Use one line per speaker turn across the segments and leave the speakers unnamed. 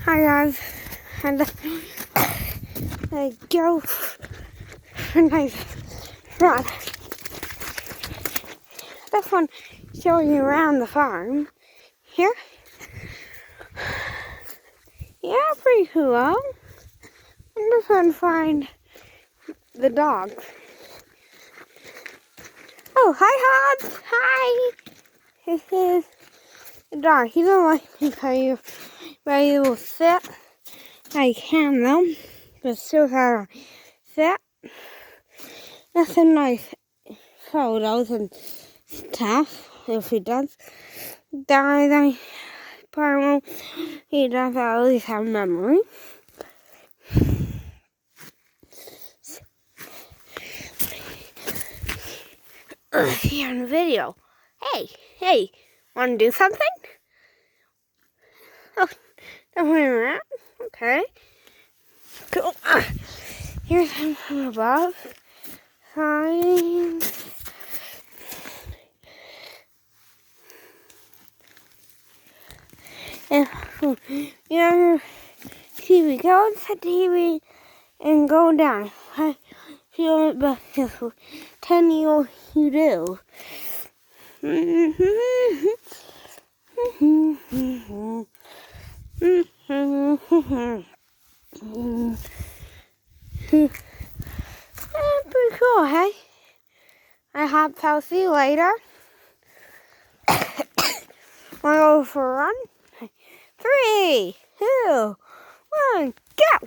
Hi guys, and I go for a nice run. This one showing you around the farm. Here, yeah, pretty cool. I'm just trying to find the dogs. Oh, hi Hobbs! Hi! This is the dog. He doesn't like me tell you where you will sit. I can though, but still how to sit. That's a nice photos and stuff if he does. Die, probably he does at least have memory. Here in the video. Hey, wanna do something? Oh, don't worry around. Okay. Cool. Here's him from above. Fine. And you know, TV, go into TV and go down. I feel it, but just tell me what you do. Pretty cool, hey? I hope I'll see you later. Wanna go for a run? 3, 2, 1, go!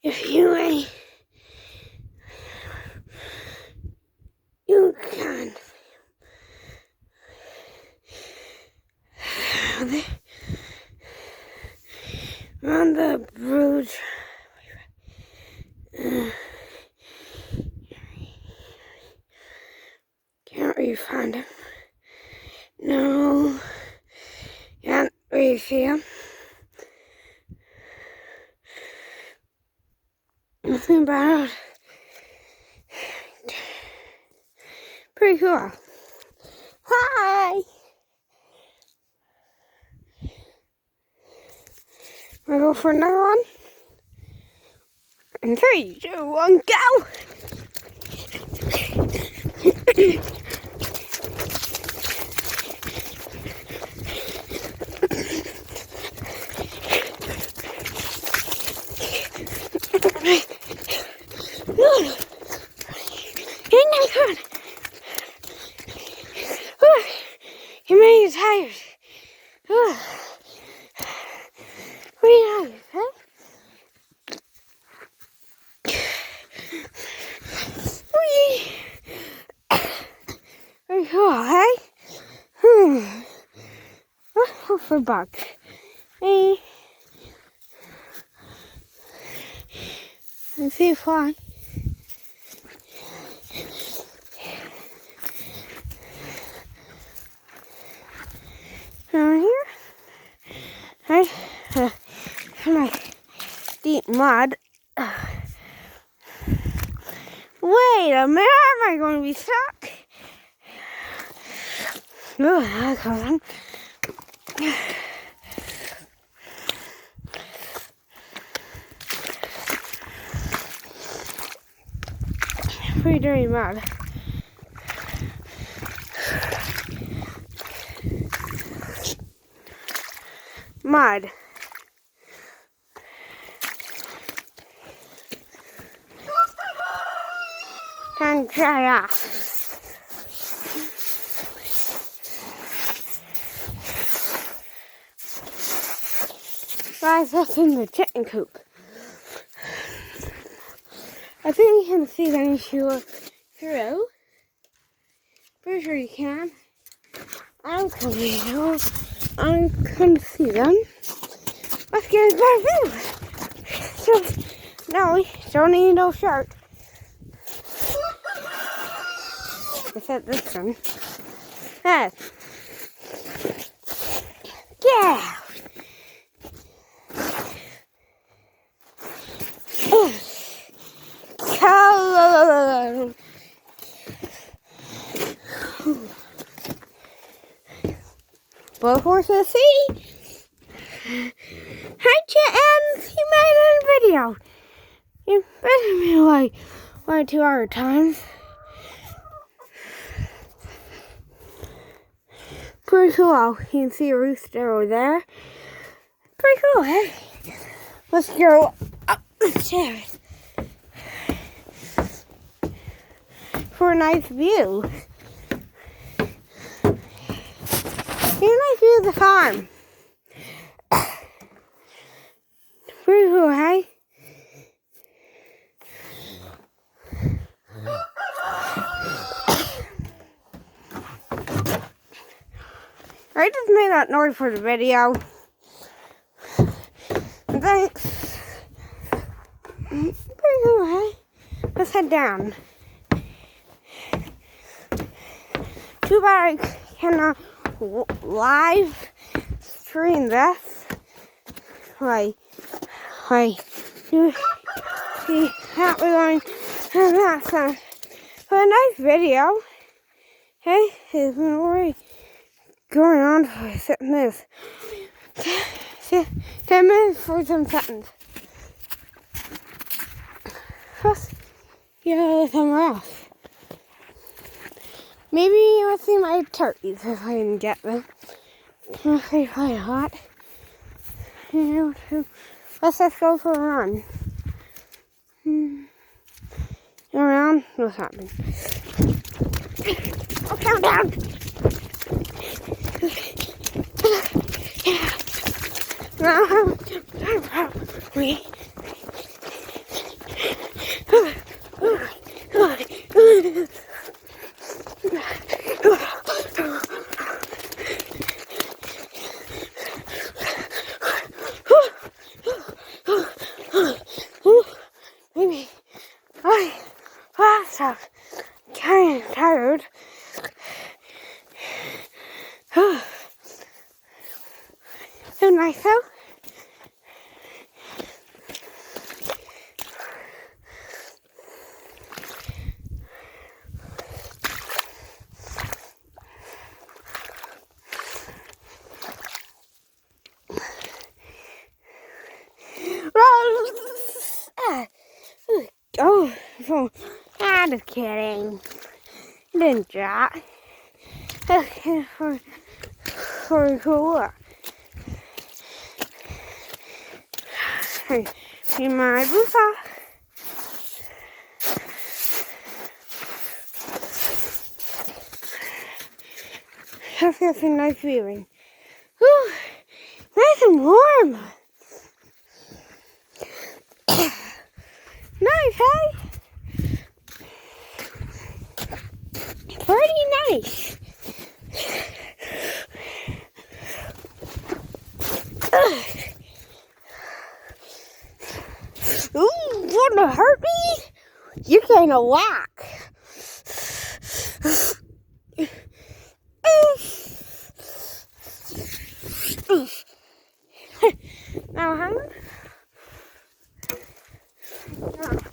If you ain't, you can. On the bridge. Can't really find him. No. Can't really see him. Nothing about it. Pretty cool. Hi! Wanna go for another one? In 3, 2, 1, go! You made you tired. Pretty nice, huh? Very cool, hey? Look for bugs. Hey. Let's see if one. Down here. Right? Nice deep mud. Wait a minute, am I going to be stuck? Oh, that's awesome. Pretty dirty mud. Mud. Time to try it off. Guys, that's in the chicken coop. I think you can see them through. Pretty sure you can. I couldn't see them. Let's get a better view. So, no, we don't need no shirt. Except this one. Hey. Yeah. bottom. Both horses see. Hi, chickens! You made a video. You better be like 1 or 2 hour times. Pretty cool. You can see a rooster over there. Pretty cool, eh? Let's go up the stairs for a nice view. See a nice view of the farm. Pretty cool, hey? I just made that noise for the video. Thanks. Pretty cool, hey? Let's head down. Too bad I cannot live stream this. You see how we're going to that sound. But a nice video. Hey, it's been already going on for 6 minutes. 10 minutes for some seconds. Let's go somewhere else. Maybe you'll see my turkeys if I can get them. They're quite hot. Let's just go for a run. Around, what's happening? Oh, calm down! Maybe I am kind of tired. So nice though. I'm just kidding. It didn't drop. Okay, for cool. Hey, see my boots off. Let's get some nice viewing. Whew, nice and warm. Nice, hey? Pretty nice. Ooh, wanna hurt me? You're gonna whack. Now,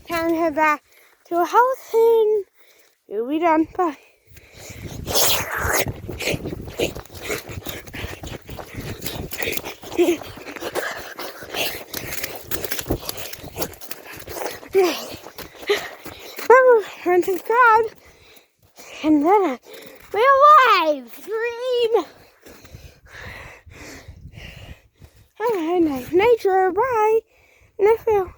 time to head back to a house and we'll be done. Bye. Remember and subscribe, and then we'll live stream. Have a nice nature. Bye. Next video.